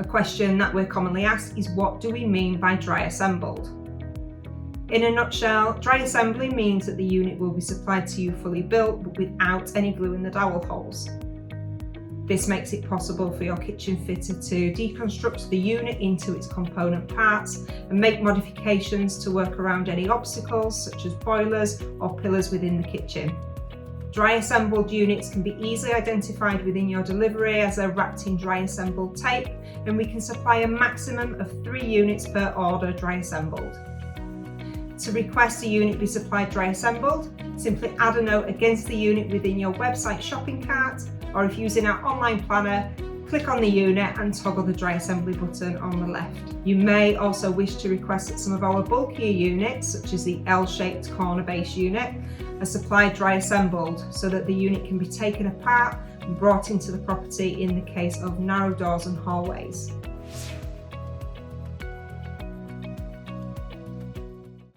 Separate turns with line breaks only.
A question that we're commonly asked is, what do we mean by dry assembled? In a nutshell, dry assembly means that the unit will be supplied to you fully built but without any glue in the dowel holes. This makes it possible for your kitchen fitter to deconstruct the unit into its component parts and make modifications to work around any obstacles such as boilers or pillars within the kitchen. Dry assembled units can be easily identified within your delivery as they're wrapped in dry assembled tape, and we can supply a maximum of 3 units per order dry assembled. To request a unit be supplied dry assembled, simply add a note against the unit within your website shopping cart, or if using our online planner, click on the unit and toggle the dry assembly button on the left. You may also wish to request that some of our bulkier units, such as the L-shaped corner base unit, are supplied dry assembled so that the unit can be taken apart and brought into the property in the case of narrow doors and hallways.